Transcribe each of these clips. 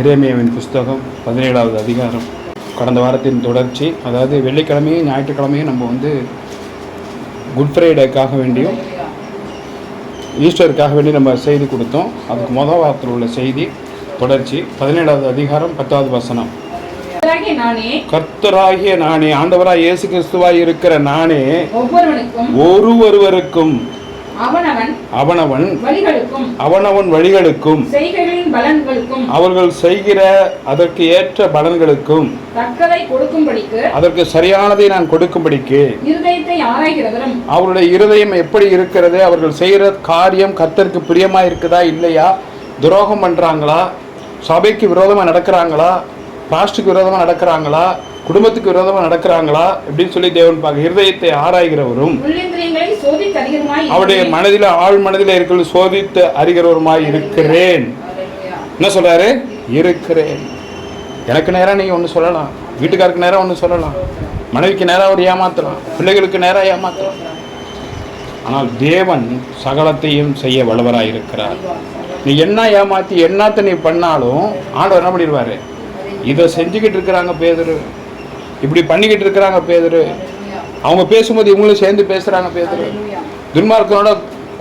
எரேமியாவின் புஸ்தகம் 17வது அதிகாரம். கடந்த வாரத்தின் தொடர்ச்சி. அதாவது வெள்ளிக்கிழமையும் ஞாயிற்றுக்கிழமையும் நம்ம குட் ஃப்ரைடேக்காக வேண்டியும் ஈஸ்டருக்காக வேண்டி நம்ம செய்தி கொடுத்தோம். அதுக்கு முதல் வாரத்தில் உள்ள செய்தி தொடர்ச்சி. 17வது அதிகாரம் 10வது வசனம். கர்த்தராகிய நானே, ஆண்டவராய் இயேசு கிறிஸ்துவாய் இருக்கிற நானே ஒருவருவருக்கும் அவனவன் வழிகளுக்கும் அவர்கள் செய்கிற அதற்கு ஏற்ற பலன்களுக்கும் அதற்கு சரியானதை நான் கொடுக்கும்படிக்கு அவருடைய இருதயம் எப்படி இருக்கிறது, அவர்கள் செய்கிற காரியம் கர்த்தருக்கு பிரியமா இருக்குதா இல்லையா, துரோகம் பண்றாங்களா, சபைக்கு விரோதமா நடக்கிறாங்களா, பாஸ்டுக்கு விரோதமா நடக்கிறாங்களா, குடும்பத்துக்கு விரோதமா நடக்கிறாங்களா அப்படின்னு சொல்லி தேவன் பார்க்க இருதயத்தை ஆராய்கிறவரும் அவருடைய மனதில் ஆழ் மனதில் இருக்கிற சோதித்து அறிகிறவருமாய் இருக்கிறேன். என்ன சொல்றாரு? இருக்கிறேன். எனக்கு நேரம் நீங்க ஒன்று சொல்லலாம், வீட்டுக்காருக்கு நேரம் ஒன்று சொல்லலாம், மனைவிக்கு நேரம் ஒரு ஏமாத்தலாம், பிள்ளைகளுக்கு நேரம் ஏமாத்தலாம். ஆனால் தேவன் சகலத்தையும் செய்ய வல்லவராய் இருக்கிறார். நீ என்ன ஏமாத்தி என்னத்தை நீ பண்ணாலும் ஆண்டவர் என்ன பண்ணிடுவாரு? இதை செஞ்சுக்கிட்டு இருக்கிறாங்க பேதுரு, இப்படி பண்ணிக்கிட்டு இருக்கிறாங்க பேதுரு, அவங்க பேசும்போது இவங்களும் சேர்ந்து பேசுறாங்க பேதுரு, துன்மார்க்கனோட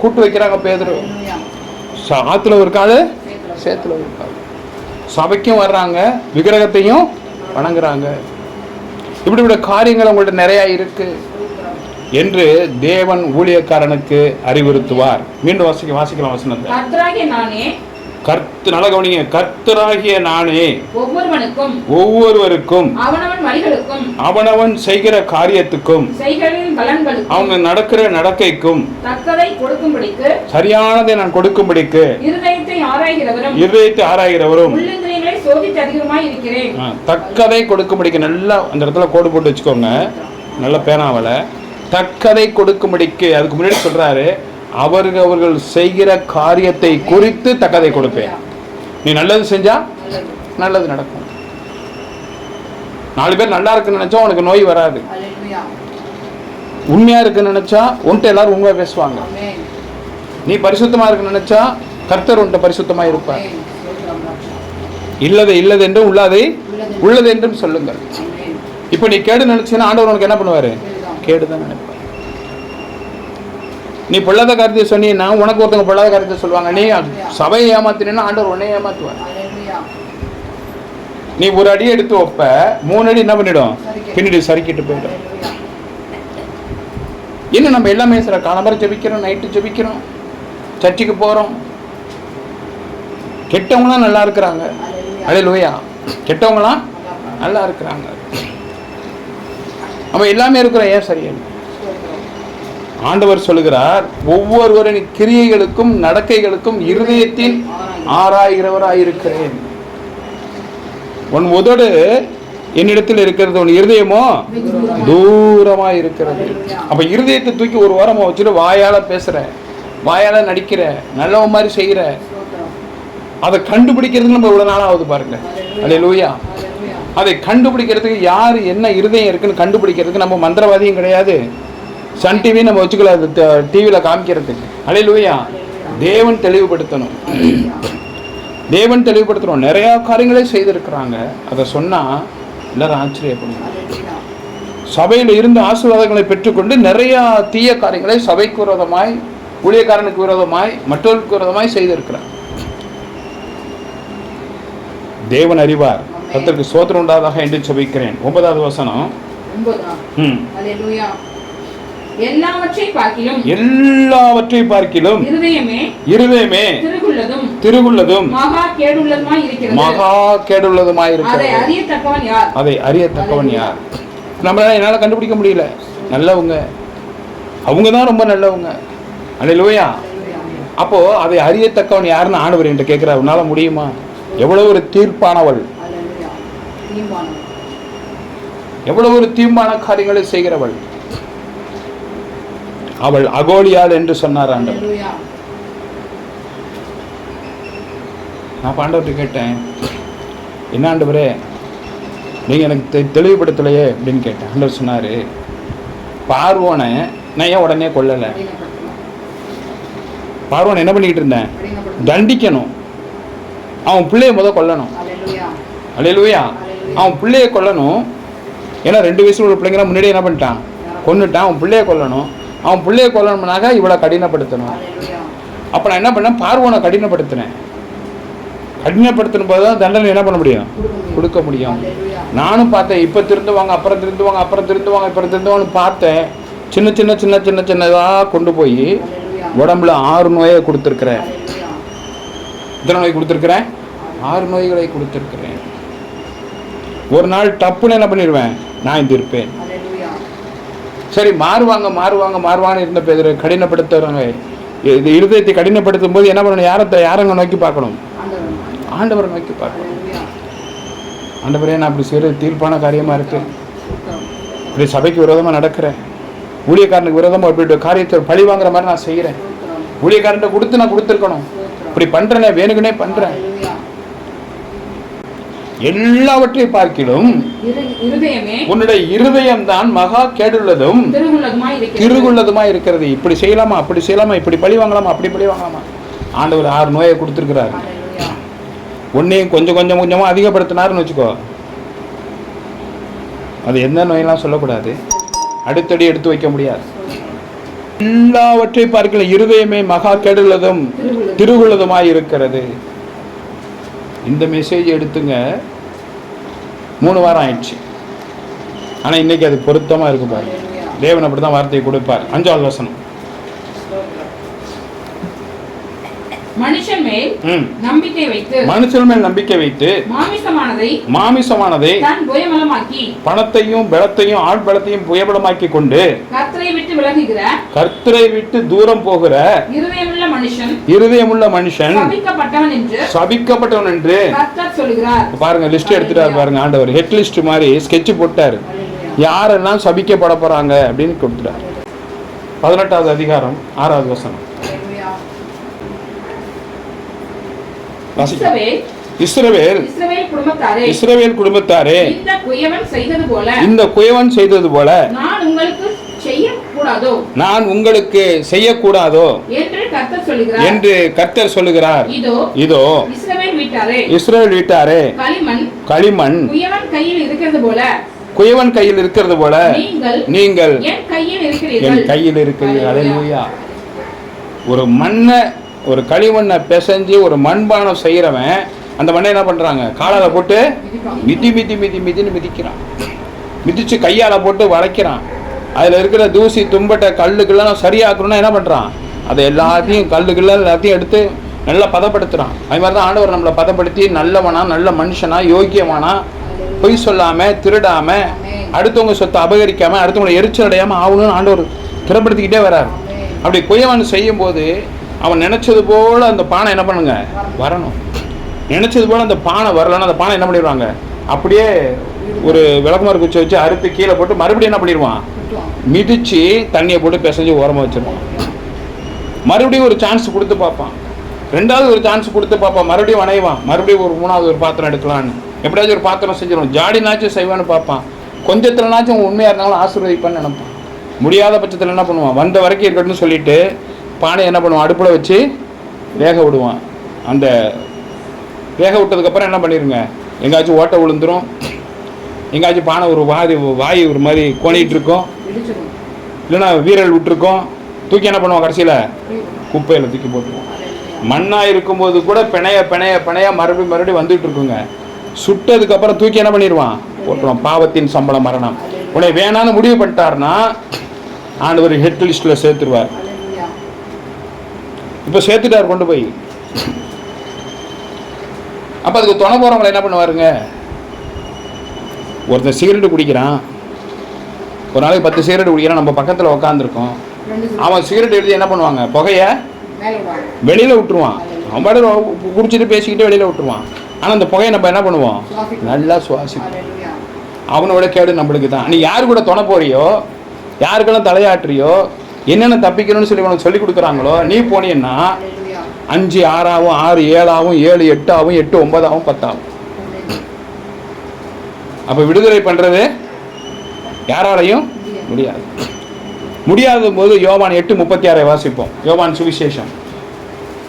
கூட்டு வைக்கிறாங்க பேதுரு, ஆத்துல ஒரு காலு சேத்துல ஒரு காலு, சபைக்கும் வர்றாங்க விக்கிரகத்தையும் வணங்குறாங்க, இப்படி காரியங்கள் அவங்கள்ட்ட நிறைய இருக்கு என்று தேவன் ஊழியக்காரனுக்கு அறிவுறுத்துவார். மீண்டும் வாசிக்கலாம் வசனத்தை. நல்ல கவனிங்க. கர்த்தராகிய நானே ஒவ்வொருவருக்கும் அவனவன் செய்கிற காரியத்துக்கும் அவங்க நடக்கிற நடக்கைக்கும் சரியானதை நான் கொடுக்கும்படிக்கு இருதயத்தை ஆராய்கிறவரும் தக்கதை கொடுக்கும்படிக்கு. நல்லா அந்த இடத்துல கோடு போட்டு வச்சுக்கோங்க, நல்ல பேனாவல. தக்கதை கொடுக்கும்படிக்கு. அதுக்கு முன்னாடி சொல்றாரு, அவர்கள் செய்கிற காரியத்தை குறித்து தக்கதை கொடுப்பேன். நீ நல்லது செஞ்சா நல்லது நடக்கும். 4 பேர் நல்லா இருக்குன்னு நினைச்சா உனக்கு நோய் வராது. உண்மையா இருக்குன்னு நினைச்சா உன்கிட்ட எல்லாரும் உண்மையா பேசுவாங்க. நீ பரிசுத்தமா இருக்குன்னு நினைச்சா கர்த்தர் உன்கிட்ட பரிசுத்தமா இருப்பார். இல்லது இல்லது என்றும் உள்ளதை உள்ளது என்றும் சொல்லுங்கள். இப்ப நீ கேடு நினைச்சீங்கன்னா ஆண்டவர் உனக்கு என்ன பண்ணுவாரு? கேடுதான் நினைப்பார். நீ பொல்லாத காரியத்தை சொன்னீங்கன்னா உனக்கு ஒருத்தவங்க பொல்லாத காரியத்தை சொல்லுவாங்க. நீ சபையை ஏமாத்தினா ஆண்டவர் உன்னை ஏமாத்துவார். நீ ஒரு அடி எடுத்து வைப்ப, 3 அடி என்ன பண்ணிடும்? பின்னாடி சறுக்கிட்டு போயிடும். இன்னும் நம்ம எல்லாமே காலம்பரை ஜெபிக்கிறோம், நைட்டு ஜெபிக்கிறோம், சர்ச்சுக்கு போறோம். கெட்டவங்களாம் நல்லா இருக்கிறாங்க. அல்லேலூயா. கெட்டவங்களாம் நல்லா இருக்கிறாங்க. நம்ம எல்லாமே இருக்கிறோம். ஏன் சரியா? ஆண்டவர் சொல்லுகிறார், ஒவ்வொருவரின் கிரியைகளுக்கும் நடக்கைகளுக்கும் இருதயத்தின் ஆராய்கிறவராயிருக்கிறேன். உன் உதடு என்னிடத்தில் இருக்கிறது, உன் இருதயமோ தூரமாய் இருக்கிறது. அப்ப இருதயத்தை தூக்கி ஒரு வாரமா வச்சுட்டு வாயால பேசுற, வாயால நடிக்கிற, நல்லவ மாதிரி செய்யற, அதை கண்டுபிடிக்கிறதுக்கு நம்ம இவ்வளவு நாள் ஆகுது பாருங்க. அல்லேலூயா. அதை கண்டுபிடிக்கிறதுக்கு யாரு என்ன இருதயம் இருக்குன்னு கண்டுபிடிக்கிறதுக்கு நம்ம மந்திரவாதியும் கிடையாது, சன் டிவி நம்ம வச்சுக்கலாம் டிவியில் காமிக்கிறதுக்கு. அல்லேலூயா. தேவன் தெளிவுபடுத்தணும், தேவன் தெளிவுபடுத்தணும். நிறைய காரியங்களே செய்திருக்கிறாங்க. அதை சொன்னா எல்லாரும் ஆச்சரியப்படுவாங்க. சபையில் இருந்து ஆசீர்வாதங்களை பெற்றுக்கொண்டு நிறைய தீய காரியங்களை சபைக்கு விரோதமாய், ஊழியக்காரனுக்கு விரோதமாய், மற்றவர்களுக்கு விரோதமாய் செய்திருக்கிறார். தேவன் அறிவார். கர்த்தருக்கு ஸ்தோத்திரம் உண்டாதாக என்று ஜெபிக்கிறேன். 9வது வசனம். எல்லாவற்றை பார்க்கிலும் இருதயமே திருகுள்ளதும் மகா கேடுள்ளதுமாய் இருக்கிறது. அதை அறியத்தக்கவன் யார்? நம்மளால என்னால கண்டுபிடிக்க முடியல. நல்லவங்க அவங்க தான் ரொம்ப நல்லவங்க. அல்லேலூயா. அப்போ அதை அறியத்தக்கவன் யாருன்னு ஆண்டவர் என்று கேட்கிறார். உன்னால முடியுமா? எவ்வளவு ஒரு தீர்ப்பானவள், எவ்வளவு ஒரு தீர்மான காரியங்களை செய்கிறவள் அவள். அகோலியாள் என்று சொன்னார் ஆண்டவர். நான் ஆண்டவர்கிட்ட கேட்டேன், என்ன ஆண்டவரே நீங்க எனக்கு தெளிவுபடுத்தலையே அப்படின்னு கேட்டேன். ஆண்டவர் சொன்னாரு, பார்வோனை நான் ஏன் உடனே கொல்லலை? பார்வோன் என்ன பண்ணிக்கிட்டு இருந்தேன்? தண்டிக்கணும், அவன் பிள்ளைய கொல்லணும். அல்லேலூயா. அவன் பிள்ளையை கொல்லணும். ஏன்னா 2 வயசுல உள்ள பிள்ளைங்க முன்னாடியே என்ன பண்ணிட்டான், கொன்னுட்டான். அவன் பிள்ளையை கொல்லணும். அவன் பிள்ளையை கொல்லணும்னாக்க இவளை கடினப்படுத்தணும். அப்போ நான் என்ன பண்ணேன், பார்வோனை கடினப்படுத்தினேன். கடினப்படுத்தின போது தான் தண்டனை என்ன பண்ண முடியும், கொடுக்க முடியும். நானும் பார்த்தேன், இப்போ திருந்துவாங்க, அப்புறம் திருந்துவாங்க, அப்புறம் திருந்துவாங்க, அப்புறம் திருந்துவாங்கன்னு பார்த்தேன். சின்ன சின்ன சின்ன சின்ன சின்னதாக கொண்டு போய் உடம்புல 6 நோயை கொடுத்துருக்குறேன். எத்தனை நோய் கொடுத்துருக்குறேன்? 6 நோய்களை கொடுத்துருக்குறேன். ஒரு நாள் டப்புன்னு என்ன பண்ணிடுவேன், நான் இருப்பேன். சரி, மாறுவாங்க மாறுவாங்க மாறுவான்னு இருந்த பேர் கடினப்படுத்துறாங்க. இது இருதயத்தை கடினப்படுத்தும் போது என்ன பண்ணணும், யாரங்க நோக்கி பார்க்கணும், ஆண்டவரை நோக்கி பார்க்கணும். ஆண்டவரே, நான் அப்படி செய்கிறது தீர்ப்பான காரியமாக இருக்கு, இப்படி சபைக்கு விரோதமாக நடக்கிறேன், ஊழியக்காரனுக்கு விரோதமாக இப்படி காரியத்தை பழி வாங்குற மாதிரி நான் செய்கிறேன், ஊழியக்காரன்ட்ட கொடுத்து நான் கொடுத்துருக்கணும், இப்படி பண்ணுறேனே, வேணுக்குனே பண்ணுறேன். எல்லாவற்றையும் பார்க்கிலும் உன்னுடைய இருதயம் தான் மகா கேடுள்ளதும் திருகுள்ளதுமா இருக்கிறது. இப்படி செய்யலாமா, அப்படி செய்யலாமா, இப்படி பழி வாங்கலாமா, அப்படி பழி வாங்கலாமா. ஆண்டவர் 6 நோயை கொடுத்துருக்கிறார். ஒன்னையும் கொஞ்சம் கொஞ்சம் கொஞ்சமா அதிகப்படுத்தினாருன்னு வச்சுக்கோ, அது எந்த நோயெல்லாம் சொல்லக்கூடாது, அடுத்தடி எடுத்து வைக்க முடியாது. எல்லாவற்றையும் பார்க்கல இருதயமே மகா கேடுள்ளதும் திருகுள்ளதுமாய் இருக்கிறது. இந்த மெசேஜ் எடுத்துங்க, 3 வாரம் ஆயிடுச்சு. ஆனால் இன்னைக்கு அது பொருத்தமாக இருக்கு பாருங்க. தேவன் அப்படி தான் வார்த்தையை கொடுப்பார். 5வது வசனம், மனுஷன் மேல் நம்பிக்கை வைத்து மாமிசமானதை பணத்தையும் பலத்தையும் ஆள் பலத்தையும் புயபலமாக்கி கொண்டு கர்த்தரை விட்டு தூரம் போகிற இருதயமுள்ள மனுஷன் சபிக்கப்பட்டவன் என்று பாருங்க. லிஸ்ட் எடுத்துட்டாரு பாருங்க ஆண்டவர். ஹெட் லிஸ்ட் மாதிரி ஸ்கெட்ச் போட்டாரு, யாரெல்லாம் சபிக்கப்பட போறாங்க அப்படின்னு கொடுத்துட்டாரு. 18வது அதிகாரம் 6வது வசனம். இஸ்ரவேல் குடும்பத்தாரே, இந்த குயவன் செய்தது போல நான் உங்களுக்கு செய்யக்கூடாதோ என்று கர்த்தர் சொல்லுகிறார். இதோ இஸ்ரவேல் வீட்டாரே, களிமண் குயவன் கையில் இருக்கிறது போல நீங்கள் என் கையில் இருக்கிறீர்கள். அல்லேலூயா. ஒரு மண்ணை, ஒரு களிமண்ணை பிசைஞ்சு ஒரு மண்பானம் செய்கிறவன் அந்த மண்ணை என்ன பண்ணுறாங்க, காலால் போட்டு மிதின்னு மிதிக்கிறான். மிதித்து கையால் போட்டு வளைக்கிறான். அதில் இருக்கிற தூசி தும்பட்டை கல்லுக்கெல்லாம் சரியாக்கணும்னா என்ன பண்ணுறான், அதை எல்லாத்தையும் கல்லுக்கெல்லாம் எல்லாத்தையும் எடுத்து நல்லா பதப்படுத்துகிறான். அது மாதிரி தான் ஆண்டவர் நம்மளை பதப்படுத்தி நல்லவனா, நல்ல மனுஷனா, யோக்கியமானா, பொய் சொல்லாமல், திருடாமல், அடுத்தவங்க சொத்தை அபகரிக்காமல், அடுத்தவங்களை எரிச்சல் அடையாமல் ஆகணும்னு ஆண்டவர் திறப்படுத்திக்கிட்டே வர்றார். அப்படி குயவன் செய்யும்போது அவன் நினைச்சது போல அந்த பானை என்ன பண்ணுங்க, வரணும். நினைச்சது போல அந்த பானை வரலன்னா அந்த பானை என்ன பண்ணிடுவாங்க, அப்படியே ஒரு விளக்குமாறு குச்சி வச்சு அறுத்து கீழே போட்டு மறுபடியும் என்ன பண்ணிடுவான், மிதிச்சு தண்ணியை போட்டு பிசைஞ்சு ஓரமாக வச்சிருவான். மறுபடியும் ஒரு சான்ஸ் கொடுத்து பார்ப்பான், 2வது ஒரு சான்ஸ் கொடுத்து பார்ப்பான், மறுபடியும் வணைவான், மறுபடியும் ஒரு 3வது ஒரு பாத்திரம் எடுக்கலான்னு, எப்படியாச்சும் ஒரு பாத்திரம் செஞ்சிடும், ஜாடினாச்சும் செய்வான்னு பார்ப்பான். கொஞ்சத்துலனாச்சும் உண்மையாக இருந்தாலும் ஆசீர்வதிப்பான்னு நினைப்பான். முடியாத பட்சத்தில் என்ன பண்ணுவான், வந்த வரைக்கும் இருக்கட்டும்னு சொல்லிட்டு பானை என்ன பண்ணுவான், அடுப்பில் வச்சு வேக விடுவான். அந்த வேக விட்டதுக்கப்புறம் என்ன பண்ணிடுங்க, எங்கேயாச்சும் ஓட்டை விழுந்துடும், எங்கேயாச்சும் பானை ஒரு வாய் ஒரு மாதிரி கோணிகிட்டு இருக்கும், இல்லைன்னா வீரல் விட்டுருக்கோம், தூக்கி என்ன பண்ணுவான், கடைசியில் குப்பையில் தூக்கி போட்டுருவோம். மண்ணாக இருக்கும்போது கூட பிணைய பிணைய பிணைய மறுபடியும் வந்துட்டு இருக்குங்க. சுட்டதுக்கப்புறம் தூக்கி என்ன பண்ணிடுவான், போட்டுருவான். பாவத்தின் சம்பளம் மரணம். உன்னை வேணான்னு முடிவு பண்ணிட்டாருன்னா ஆண்டவர் ஹெட் லிஸ்ட்டில் சேர்த்துருவார். இப்போ சேர்த்துட்டார் கொண்டு போய். அப்போ அதுக்கு துணை போகிறவங்களை என்ன பண்ணுவாருங்க, ஒருத்தன் சிகரெட்டு குடிக்கிறான், ஒரு நாளைக்கு 10 சிகரெட்டு குடிக்கிறான், நம்ம பக்கத்தில் உட்காந்துருக்கோம், அவன் சிகரெட் எடுத்து என்ன பண்ணுவாங்க, புகையை வெளியில் விட்டுருவான். அவன் பாட்டு குடிச்சிட்டு பேசிக்கிட்டு வெளியில் விட்டுருவான். ஆனால் அந்த புகையை நம்ம என்ன பண்ணுவோம், நல்லா சுவாசிப்போம். அவனோட கேடு நம்மளுக்கு தான். நீ யாரு கூட துணை போறியோ, யாருக்கெல்லாம் தலையாட்டுறியோ, என்னென்ன தப்பிக்கணும்னு சொல்லி உனக்கு சொல்லி கொடுக்குறாங்களோ, நீ போனீங்கன்னா 5 6 ஆகும், 6 7 ஆகும், 7 8 ஆகும், 8 9 ஆகும், 10 ஆகும். அப்போ விடுதலை பண்ணுறது யாராலையும் முடியாது. முடியாத போது யோவான் 8:36 வாசிப்போம். யோவான் சுவிசேஷம்.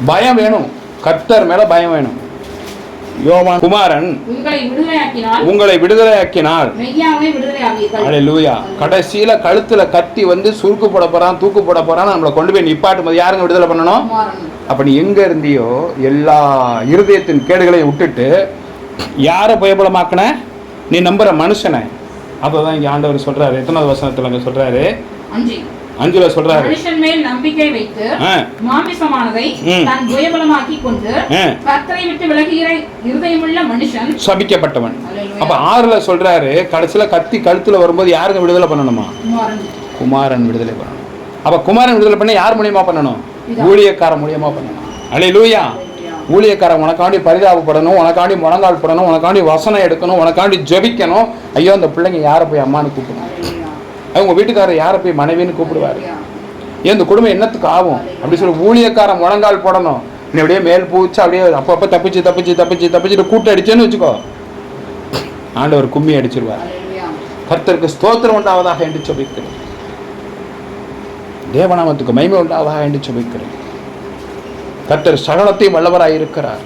பயம் வேணும், கர்த்தர் மேலே பயம் வேணும். யோவான் குமாரன் உங்களை விடுதலையாக்கினால் அல்லேலூயா. கடைசியில கழுத்துல கத்தி வந்து சுருக்கு போட போறான், தூக்கு போட போறான், நம்மளை கொண்டு போய் நிப்பாட்டும் போது யாருங்க விடுதலை பண்ணணும்? அப்ப நீ எங்க இருந்தியோ எல்லா இருதயத்தின் கேடுகளையும் விட்டுட்டு யாரை பயபலமாக்கின? நீ நம்புற மனுஷனை. அப்பதான் இங்க ஆண்டவர் சொல்றாரு. எத்தனாவது வசனத்துல அங்க சொல்றாரு? 5 சொல்றாரு, மனுஷன் மேல் நம்பிக்கை வைத்து மாமிசமானதை தன் துயபலமாக்கி கொண்டு கர்த்தரை விட்டு விலகுகிற இருதயமுள்ள மனுஷன் சபிக்கப்பட்டவன். அப்ப 6 சொல்றாரு, கடைசியில கத்தி கழுத்துல வரும்போது யாருங்க விடுதலை பண்ணணுமா? குமாரன் விடுதலை பண்ணணும். அப்ப குமாரன் விடுதலை பண்ண யார் மூலியமா பண்ணணும்? ஊழியக்காரன் மூலியமா பண்ணணும். அல்லேலூயா. ஊழியக்காரன் உனக்காண்டி பரிதாபப்படணும், உனக்காண்டி முழங்கால் படணும், உனக்காண்டி வசனம் எடுக்கணும், உனக்காண்டி ஜெபிக்கணும். ஐயோ அந்த பிள்ளைங்க யாரை போய் அம்மான்னு கூப்பிடணும்? அவங்க வீட்டுக்காரர் யாரை போய் மனைவின்னு கூப்பிடுவாரு? ஏன் இந்த குடும்பம் என்னத்துக்கு ஆகும்? அப்படி சொல்லி ஊழியக்காரன் முழங்கால் போடணும். நீ அப்படியே மேல் பூச்சி அப்படியே அப்பப்போ தப்பிச்சுட்டு கூட்டு அடிச்சேன்னு வச்சுக்கோ, ஆண்டவர் கும்மி அடிச்சிருவார். கர்த்தருக்கு ஸ்தோத்திரம் உண்டாவதாக என்று சொல்லிக்கிறேன். தேவநாமத்துக்கு மகிமை உண்டாவதாக என்று சொல்லிக்கிறேன். கர்த்தர் சகலத்தையும் வல்லவராய் இருக்கிறார்.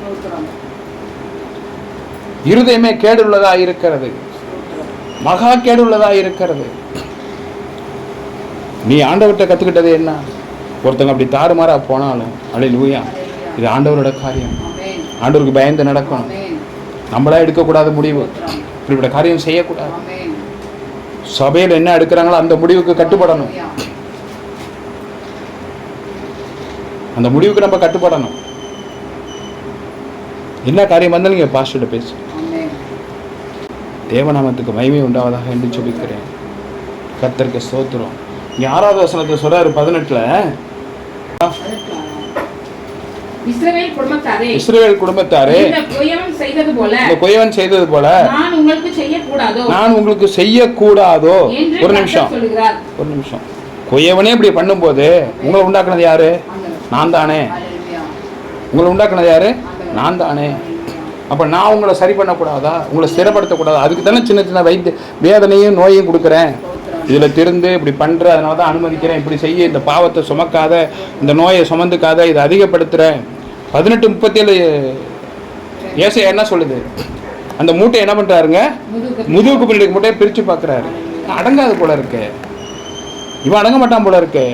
இருதயமே கேடுள்ளதா இருக்கிறது, மகா கேடுள்ளதா இருக்கிறது. நீ ஆண்டவர்கிட்ட கத்துக்கிட்டது என்ன? ஒருத்தங்க அப்படி தாறுமாறா போனாலும் அல்லேலூயா, இது ஆண்டவரோட காரியம். ஆண்டவருக்கு பயந்து நடக்கணும். நம்மளா எடுக்கக்கூடாத முடிவு, இப்படிப்பட்ட காரியம் செய்யக்கூடாது. சபையில் என்ன எடுக்கிறாங்களோ அந்த முடிவுக்கு கட்டுப்படணும். அந்த முடிவுக்கு நம்ம கட்டுப்படணும். என்ன காரியம் வந்தாலும் நீங்க பாஸ்டர்கிட்ட பேசு. தேவநாமத்துக்கு மகிமை உண்டாவதாக என்று சொல்லிக்கிறேன். கர்த்தருக்கு ஸ்தோத்திரம். 6வது வசனத்தை சொல்றாரு 18ல, இஸ்ரவேல் குடும்பத்தாரே, இந்த குயவன் செய்தது போல நான் உங்களுக்கு செய்யக்கூடாதோ? ஒரு நிமிஷம். குயவனே இப்படி பண்ணும்போது உங்களை உண்டாக்குனது யாரு? நான் தானே. உங்களை உண்டாக்குனது யாரு? நான் தானே. அப்ப நான் உங்களை சரி பண்ணக்கூடாதா? உங்களை ஸ்திரப்படுத்தக்கூடாதா? அதுக்கு தானே சின்ன சின்ன வேதனையும் நோயும் கொடுக்குறேன். இதில் திருந்து இப்படி பண்ணுற, அதனால தான் அனுமதிக்கிறேன். இப்படி செய்ய, இந்த பாவத்தை சுமக்காத, இந்த நோயை சுமந்துக்காத, இதை அதிகப்படுத்துகிறேன். 18:37 ஏசாயா என்ன சொல்லுது? அந்த மூட்டை என்ன பண்ணுறாருங்க? முதுகுக்கு பின்னாடி மூட்டையை பிரித்து பார்க்குறாரு. அடங்காது போல இருக்கு, இவன் அடங்க மாட்டான் போல இருக்கு.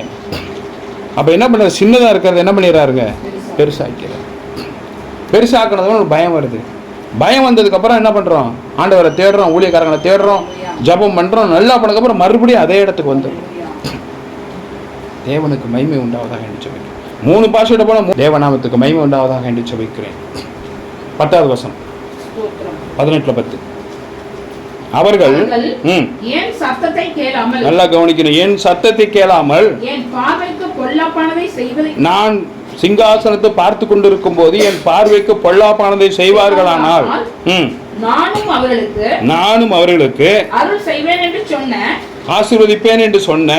அப்போ என்ன பண்ணுறது? சின்னதாக இருக்கிறது என்ன பண்ணிடுறாருங்க? பெருசாக்கிறார். பெருசாக்குனதுன்னு ஒரு பயம் வருது. பயம் வந்ததுக்கப்புறம் என்ன பண்ணுறோம்? ஆண்டவரை தேடுறோம், ஊழியக்காரங்களை தேடுறோம், ஜபம் பண்ணுறோம். நல்லா பண்ணதுக்கப்புறம் மறுபடியும் அதே இடத்துக்கு வந்துடும். தேவனுக்கு மகிமை உண்டாவதாக என்று சொல்லிக்கிறேன். 3 பாஷையோட போன தேவநாமத்துக்கு மகிமை உண்டாவதாக என்று சொல்லிக்கிறேன். 10வது வசனம் 18:10. அவர்கள் என் சத்தத்தை கேளாமல், நல்லா கவனிக்கணும், என் சத்தத்தை கேளாமல் என் பார்வைக்கு பொல்லாப்பானதை செய்வதை, நான் சிங்காசனத்தை பார்த்து கொண்டிருக்கும் போது என் பார்வைக்கு பொல்லாப்பானதை செய்வார்களானால் நானும் அவர்களுக்கு அருள் செய்வேன் என்று சொன்ன, ஆசீர்வதிப்பேன் என்று சொன்ன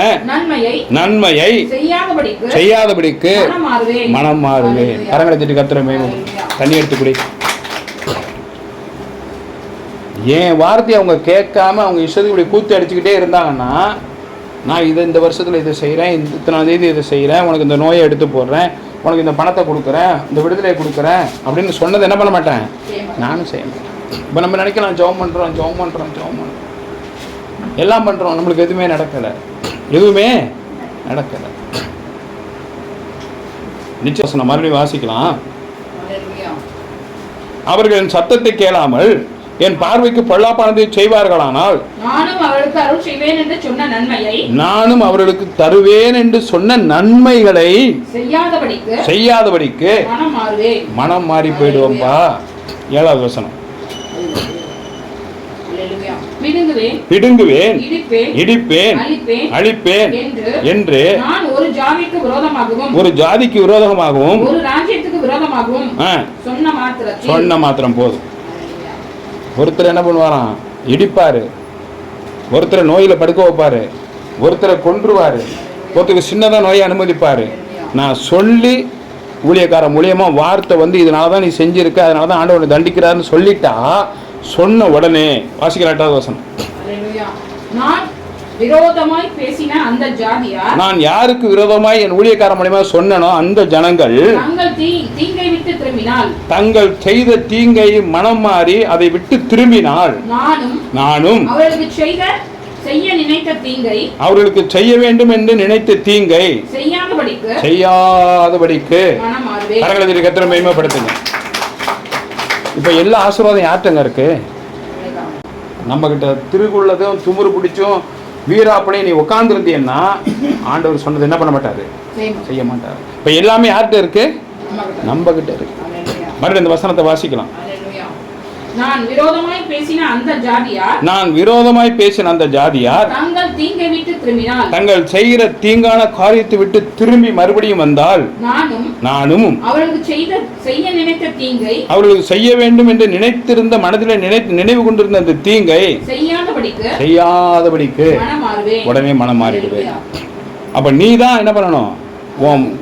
நன்மையை செய்யாதபடிக்கு மனம் மாறுவேன். கரங்களை தட்டி கர்த்தரை தண்ணி எடுத்து குடி. என் வார்த்தையை அவங்க கேட்காம அவங்க இஷ்டத்துக்கு இப்படி கூத்து அடிச்சுக்கிட்டே இருந்தாங்கன்னா, நான் இந்த வருஷத்தில் இதை செய்கிறேன், இத்தனாம் தேதி இதை செய்கிறேன், உனக்கு இந்த நோயை எடுத்து போடுறேன், உனக்கு இந்த பணத்தை கொடுக்குறேன், இந்த விடுதலையை கொடுக்குறேன் அப்படின்னு சொன்னது என்ன பண்ண மாட்டேன்? நானும் செய்ய மாட்டேன். இப்போ நம்ம நினைக்கலாம், ஜெபம் பண்ணுறோம் எல்லாம் பண்ணுறோம், நம்மளுக்கு எதுவுமே நடக்கலை. நிச்சயம் மறுபடியும் வாசிக்கலாம். அவர்கள் என் சத்தத்தை கேளாமல் என் பார்வைக்கு பொல்லாப்பானதை செய்வார்களானால் நானும் அவர்களுக்கு தருவேன் என்று சொன்ன நன்மைகளை செய்யாதபடிக்கு மனம் மாறி போயிடுவோம்பா. 7வது வசனம். பிடுங்குவேன், இடிப்பேன், அழிப்பேன் என்று ஒரு ஜாதிக்கு விரோதமாகவும் சொன்ன மாத்திரம் போதும். ஒருத்தர் என்ன பண்ணுவாராம்? இடிப்பாரு, ஒருத்தரை நோயில படுக்க வைப்பாரு, ஒருத்தரை கொன்றுவாரு, ஒருத்தருக்கு சின்னதா நோயை அனுமதிப்பாரு. நான் சொல்லி ஊழியக்காரன் மூலியமா வார்த்தை வந்து இதனாலதான் நீ செஞ்சிருக்க, அதனாலதான் ஆண்டவனை தண்டிக்கிறாருன்னு சொல்லிட்டா, சொன்ன உடனே வாசிக்கிற 8வது வசனம். விரோதமாய் பேசின அந்த ஜாதியார், நான் யாருக்கு விரோதமாய் என் ஊழியக்காரன் மூலமா சொன்னனோ அந்த ஜனங்கள் தங்கள் தீங்கை விட்டு திரும்பினால், தங்கள் செய்த தீங்கை மனம் மாறி அதை விட்டு திரும்பினால், நானும் அவர்களுக்கு செய்ய நினைத்த தீங்கை, அவர்களுக்கு செய்ய வேண்டும் என்று நினைத்த தீங்கை செய்யாதபடிக்கு கரங்களை கர்த்தரை மகிமைப்படுத்துங்க. இப்ப எல்லா ஆசீர்வாதம் யார்ட்டங்க இருக்கு? நம்ம கிட்ட திருக்குள்ளதும் துமுறு பிடிச்சும் வீராப்பனே நீ உட்கார்ந்து இருந்தீன்னா ஆண்டவர் சொன்னது என்ன பண்ண மாட்டாரு? செய்ய மாட்டாரு. இப்ப எல்லாமே யார்கிட்ட இருக்கு? நம்ம கிட்ட இருக்கு. மறுபடியும் இந்த வசனத்தை வாசிக்கலாம். நான் விரோதமாய் பேசின அந்த ஜாதியார் தங்கள் தீங்கை விட்டு திரும்பினால், தங்கள் செய்கிற தீங்கான காரியத்தை விட்டு திரும்பி மறுபடியும் வந்தால், நானும் அவர்களுக்கு செய்ய வேண்டும் என்று நினைத்திருந்த மனதில் நினைவு கொண்டிருந்த அந்த தீங்கை செய்யாதபடிக்கு உடனே மனம் மாறிடுவேன். அப்ப நீ தான் என்ன பண்ணணும்?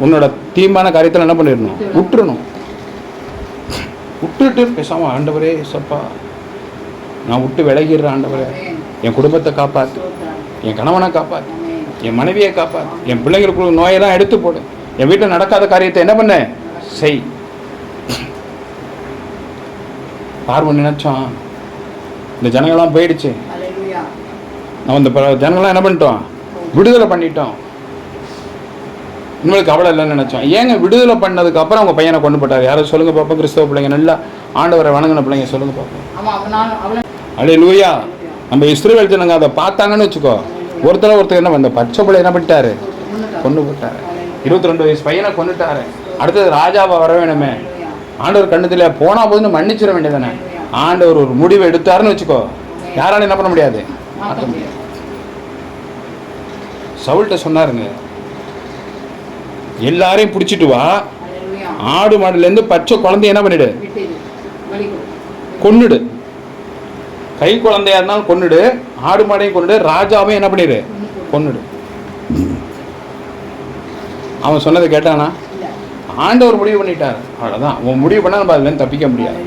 உன்னோட தீமான காரியத்தில் என்ன பண்ணிடணும்? விட்டுட்டு பேசாம, ஆண்டவரே சப்பா நான் விட்டு விலகிடுற ஆண்டவரே, என் குடும்பத்தை காப்பாத்து, என் கணவனை காப்பாத்து, என் மனைவியை காப்பாத்து, என் பிள்ளைங்களுக்கு நோயெல்லாம் எடுத்து போடு, என் வீட்டில் நடக்காத காரியத்தை என்ன பண்ண செய். பார்வன் நினைச்சான், இந்த ஜனங்கள்லாம் போயிடுச்சு, நம்ம இந்த ஜனங்கள்லாம் என்ன பண்ணிட்டோம்? விடுதலை பண்ணிட்டோம், இவங்களுக்கு கவலை இல்லைன்னு நினைச்சோம். ஏங்க விடுதலை பண்ணதுக்கு அப்புறம் அவங்க பையனை கொண்டு போட்டார்? யாரும் சொல்லுங்க பாப்போம். கிறிஸ்தவ பிள்ளைங்க, நல்லா ஆண்டவரை வணங்கின பிள்ளைங்க சொல்லுங்க பாப்போம். அல்லேலூயா. நம்ம இஸ்ரவேல் ஜனங்க அதை பார்த்தாங்கன்னு வச்சுக்கோ, ஒருத்தர் என்ன பண்ண பச்சை பிள்ளை என்ன பண்ணிட்டாரு? கொண்டு போட்டாரு. 22 வயசு பையனை கொண்டுட்டாரு. அடுத்தது ராஜாவை வர வேணுமே, ஆண்டவர் கண்ணுல போனா போதுன்னு மன்னிச்சிட வேண்டியதானே. ஆண்டவர் ஒரு முடிவு எடுத்தாருன்னு வச்சுக்கோ, யாராலும் என்ன பண்ண முடியாது. சவுல்ட்ட சொன்னாருங்க, எல்லாரையும் பிடிச்சிட்டு வா, ஆடு மாடுல இருந்து பச்சை குழந்தைய என்ன பண்ணிடு, கொன்னுடு, கை குழந்தையா இருந்தாலும் கொன்னுடு, ஆடு மாடையும் கொன்னுடு, ராஜாவையும் என்ன பண்ணிடு, கொன்னுடு. அவன் சொன்னதை கேட்டானா? ஆண்டவர் முடிவு பண்ணிட்டார், அவ்வளவுதான். உன் முடிவு பண்ணா நம்ம அதுல தப்பிக்க முடியாது.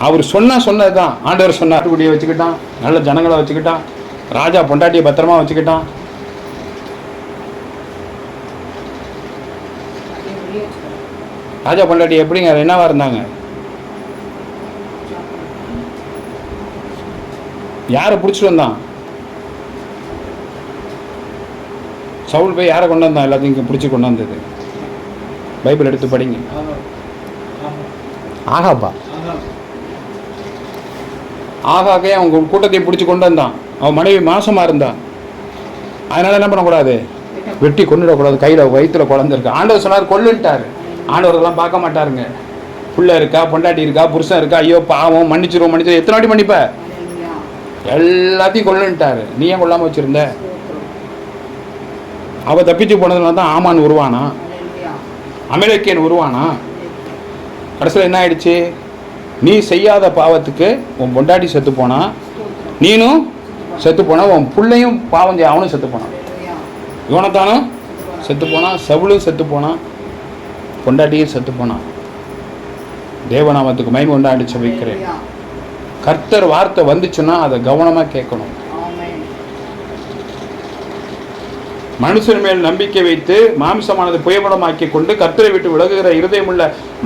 அவர் சொன்னதுதான். ஆண்டவர் சொன்னார், குடியை வச்சுக்கிட்டான், நல்ல ஜனங்களை வச்சுக்கிட்டான், ராஜா பொண்டாட்டியை பத்திரமா வச்சுக்கிட்டான். ராஜா பொண்டாட்டி எப்படிங்க என்னவா இருந்தாங்க? யாரை பிடிச்சிட்டு வந்தான்? சவுல் போய் யாரை கொண்டு வந்தான்? எல்லாத்தையும் இங்கே பிடிச்சி கொண்டு வந்தது. பைபிள் எடுத்து படிங்க. ஆகாபா. ஆகாக்கே அவங்க கூட்டத்தை பிடிச்சி கொண்டு வந்தான். அவன் மனைவி மாசமா இருந்தா, அதனால என்ன பண்ணக்கூடாது? வெட்டி கொண்டுடக்கூடாது. கையில வயிற்றுல குழந்தை இருக்கு. ஆண்டவர் சொன்னார் கொல்லுன்ட்டாரு. ஆண்டவர்கள்லாம் பார்க்க மாட்டாருங்க. புள்ள இருக்கா, பொண்டாட்டி இருக்கா, புருஷன் இருக்கா, ஐயோ பாவம், மன்னிச்சிருவோம் எத்தனை வாட்டி மன்னிப்ப? எல்லாத்தையும் கொல்லுன்ட்டாரு. நீ ஏன் கொள்ளாம வச்சிருந்த? அவ தப்பிச்சு போனதுனால தான் ஆமான் உருவானா, அமெரிக்கன் உருவானா. கடைசியில் என்ன ஆயிடுச்சு? நீ செய்யாத பாவத்துக்கு உன் பொண்டாட்டி செத்து போனா, நீனும் செத்து போனா, உன் பிள்ளையும் பாவம் அவனும் செத்து போனான், யோனத்தானும் செத்து போனான், சவுலும் செத்து போனான், பொண்டாட்டியும் செத்து போனான். தேவநாமத்துக்கு மகிமை உண்டாடி ஜெபிக்கிறேன். கர்த்தர் வார்த்தை வந்துச்சுன்னா அதை கவனமா கேட்கணும். மனுஷன் மேல் நம்பிக்கை வைத்து மாம்சமானது புயபலமாக்கி கொண்டு கர்த்தரை விட்டு விலகுகிற இருதயமுள்ள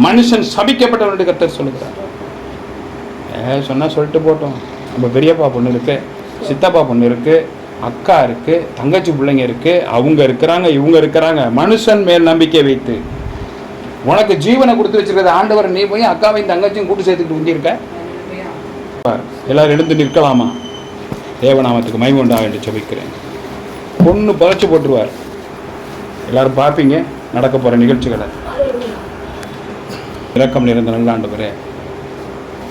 மனுஷன் சபிக்கப்பட்டவன் என்று கர்த்தர் சொல்லுகிறார். சொன்னா சொல்லிட்டு போட்டோம். நம்ம பெரியப்பா பொண்ணு இருக்கு, சித்தப்பா பொண்ணு இருக்கு, அக்கா இருக்கு, தங்கச்சி பிள்ளைங்க இருக்கு, அவங்க இருக்கிறாங்க, இவங்க இருக்கிறாங்க. மனுஷன் மேல் நம்பிக்கை வைத்து உனக்கு ஜீவனை கொடுத்து வச்சிருக்கிறது ஆண்டவர். நீ போய் அக்காவையும் தங்கச்சியும் கூட்டு சேர்த்துக்கிட்டு வந்திருக்க. எல்லாரும் எழுந்து நிற்கலாமா? தேவநாமத்துக்கு மகிமை உண்டாக என்று ஜெபிக்கிறேன். பொண்ணு புதைச்சு போட்டுருவார். எல்லாரும் பார்ப்பீங்க நடக்க போற நிகழ்ச்சிகளை. இரக்கம் நிறைந்த நல்ல ஆண்டவரே,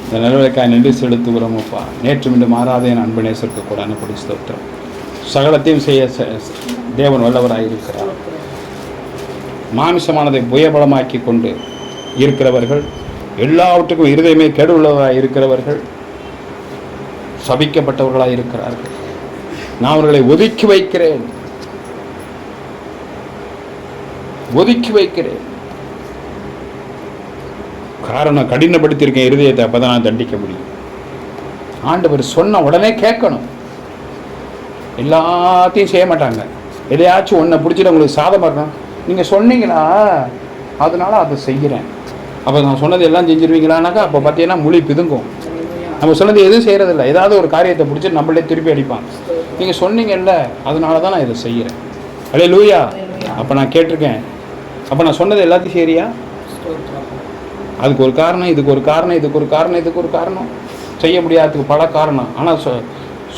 இந்த நிலவிற்காய் நன்றி செலுத்துகிறோமப்பா. நேற்று மீண்டு மாறாத என் அன்பு நேசருக்கு கூட அனுப்படி ஸ்தோத்திரம். சகலத்தையும் செய்ய தேவன் வல்லவராக இருக்கிறார். மாமிசமானதை புயபலமாக்கி கொண்டு இருக்கிறவர்கள், எல்லாவற்றுக்கும் இருதயமே கெடுள்ளவராக இருக்கிறவர்கள் சபிக்கப்பட்டவர்களாக இருக்கிறார்கள். நான் அவர்களை ஒதுக்கி வைக்கிறேன். காரணம், கடினப்படுத்தியிருக்கேன் இருதயத்தை, அப்பதான் நான் தண்டிக்க முடியும். ஆண்டவர் சொன்ன உடனே கேட்கணும். எல்லாத்தையும் செய்ய மாட்டாங்க. எதையாச்சும் ஒன்றை பிடிச்சிட்டு உங்களுக்கு சாதம் வரணும், நீங்கள் சொன்னீங்களா அதனால அதை செய்கிறேன். அப்போ நான் சொன்னது எல்லாம் செஞ்சிருவீங்களானாக்கா அப்போ பார்த்தீங்கன்னா மொழி பிதுங்கும். நம்ம சொன்னது எதுவும் செய்கிறதில்ல, ஏதாவது ஒரு காரியத்தை பிடிச்சி நம்மளே திருப்பி அடிப்பான். நீங்கள் சொன்னீங்கல்ல அதனால தான் நான் இதை செய்கிறேன். அல்லேலூயா. அப்போ நான் கேட்டிருக்கேன், அப்போ நான் சொன்னது எல்லாத்தையும் சரியா? அதுக்கு ஒரு காரணம், இதுக்கு ஒரு காரணம், இதுக்கு ஒரு காரணம், இதுக்கு ஒரு காரணம், செய்ய முடியாததுக்கு பல காரணம். ஆனால்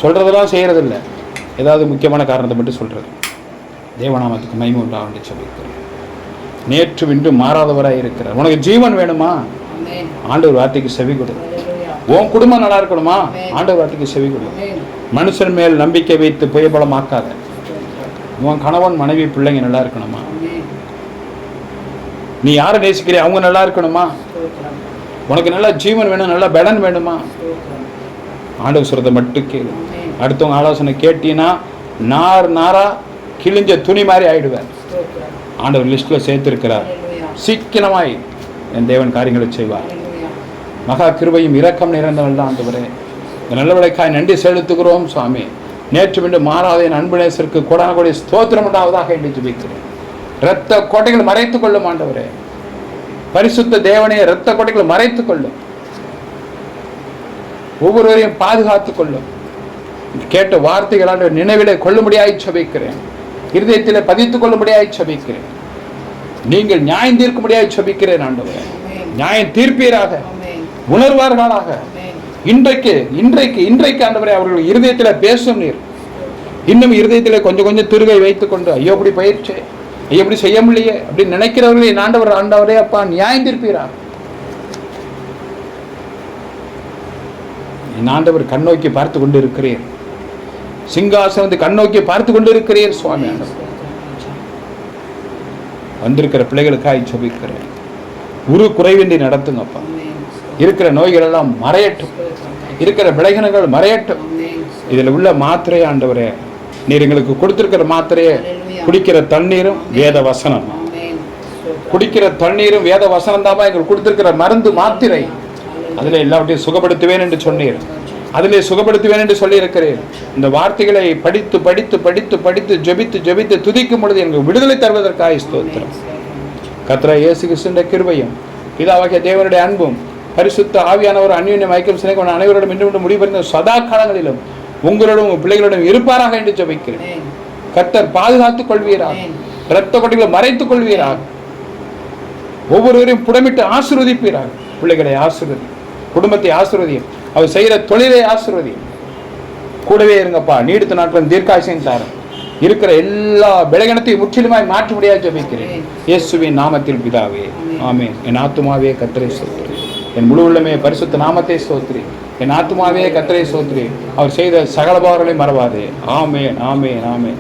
சொல்கிறதெல்லாம் செய்கிறதில்ல, ஏதாவது முக்கியமான காரணத்தை மட்டும் சொல்கிறது. தேவநாமத்துக்கு மகிமை உண்டாக சொல்லியிருக்கிறேன். நேற்று இன்று மாறாதவராக இருக்கிறார். உனக்கு ஜீவன் வேணுமா? ஆண்டவர் வார்த்தைக்கு செவி கொடு. உன் குடும்பம் நல்லா இருக்கணுமா? ஆண்டவர் வார்த்தைக்கு செவி கொடு. மனுஷன் மேல் நம்பிக்கை வைத்து புயபலமாக்காத. உன் கணவன் மனைவி பிள்ளைங்க நல்லா இருக்கணுமா? நீ யாரை நேசிக்கிற அவங்க நல்லா இருக்கணுமா? உனக்கு நல்ல ஜீவன் வேணும், நல்ல பலன் வேணுமா? ஆண்டவர் சொல்றதை மட்டும் கேளு. அடுத்தவங்க ஆலோசனை கேட்டீங்கன்னா நார் நாரா கிழிஞ்ச துணி மாதிரி ஆயிடுவார். ஆண்டவர் லிஸ்ட்ல சேர்த்திருக்கிறார். சீக்கிரமாய் என் தேவன் காரியங்களை செய்வார். மகா கிருபையும் இரக்கம் நிறைந்தவள் தான் ஆண்டவரே. இந்த நல்ல விளைக்காய் நன்றி செலுத்துகிறோம் சுவாமி. நேற்று மீண்டு மாறாத என் அன்பு நேசருக்கு கோடான கோடி ஸ்தோத்திரம் உண்டாவதாக என்று ஜெபிக்கிறேன். இரத்த கோட்டைகள் மறைத்துக் கொள்ளும் ஆண்டவரே. பரிசுத்த தேவனே, இரத்த கோட்டைகள் மறைத்துக் கொள்ளும். ஒவ்வொருவரையும் பாதுகாத்துக் கொள்ளும். கேட்ட வார்த்தைகளால் நினைவிலே கொள்ளும்படியாய் ஜெபிக்கிறேன். இருதயத்திலே பதித்துக் கொள்ளும்படியாய் ஜெபிக்கிறேன். நீங்கள் நியாயம் தீர்க்கும்படியாய் ஜெபிக்கிறேன் ஆண்டவரே. நியாயம் தீர்ப்பீராக, உணர்வார்களாக. இன்றைக்கு ஆண்டவரே அவர்கள் இருதயத்தில் பேசும் நீர். இன்னும் இருதயத்தில் கொஞ்சம் கொஞ்சம் திருகை வைத்துக் கொண்டு ஐயோ அப்படி பயிற்சி, ஐயோ அப்படி செய்ய முடியலையே அப்படின்னு நினைக்கிறவர்களே என் ஆண்டவரே அப்பா நியாயம் தீர்ப்பீரா. என் ஆண்டவர் கண்ணோக்கி பார்த்து கொண்டு இருக்கிறீர். சிங்காசனத்தை கண்ணோக்கி பார்த்து கொண்டு இருக்கிறீர் சுவாமி. ஆண்டவர் வந்திருக்கிற பிள்ளைகளுக்காக ஜெபிக்கிறேன். ஒரு குறைவின்றி நடத்துங்கப்பா. இருக்கிற நோய்கள் எல்லாம் மறையட்டும், இருக்கிற விளைகனங்கள் மறையட்டும். இதில் உள்ள மாத்திரையை ஆண்டவரே நீர் எங்களுக்கு கொடுத்திருக்கிற மாத்திரையை, குடிக்கிற தண்ணீரும் வேத வசனம், குடிக்கிற தண்ணீரும் வேத வசனம் தான் எங்களுக்கு கொடுத்திருக்கிற மருந்து மாத்திரை. அதில் எல்லாவற்றையும் சுகப்படுத்துவேன் என்று சொன்னீர். அதிலே சுகப்படுத்துவேன் என்று சொல்லி இருக்கிறேன். இந்த வார்த்தைகளை படித்து படித்து படித்து படித்து ஜெபித்து ஜெபித்து துதிக்கும் பொழுது எங்களுக்கு விடுதலை தருவதற்காக ஸ்தோத்திரம். கர்த்தராகிய இயேசு கிறிஸ்துவின் கிருபையும் பிதாவாகிய தேவனுடைய அன்பும் பரிசுத்த ஆவியானவர் அந்யோன்யம் ஐக்கியம் சிநேகம் அனைவரோடும் இன்று முடிவடைந்த சதா காலங்களிலும் உங்களோடும் உங்கள் பிள்ளைகளோடும் இருப்பாராக என்று ஜெபிக்கிறேன். கர்த்தர் பாதுகாத்துக் கொள்வீராக, இரத்த கொட்டைகளை மறைத்துக் கொள்வீராக, ஒவ்வொருவரையும் புடமிட்டு ஆசீர்வதிப்பீராக. பிள்ளைகளை ஆசீர்வதி, குடும்பத்தை ஆசீர்வதியும், அவர் செய்கிற தொழிலை ஆசீர்வதியும். கூடவே இருங்கப்பா. நீடித்த நாட்களும் தீர்க்காயுசையும் தாரும். இருக்கிற எல்லா விலகினத்தையும் முற்றிலுமாய் மாற்ற முடியாது ஜெபிக்கிறேன் இயேசுவின் நாமத்தில் பிதாவே, ஆமென். என் ஆத்துமாவே கர்த்தரை ஸ்தோத்திரி, என் முழு உள்ளமே பரிசுத்த நாமத்தை ஸ்தோத்திரி. என் ஆத்துமாவே கர்த்தரை ஸ்தோத்திரி, அவர் செய்த சகல பாவங்களையும் மறவாதே. ஆமென், ஆமென், ஆமென்.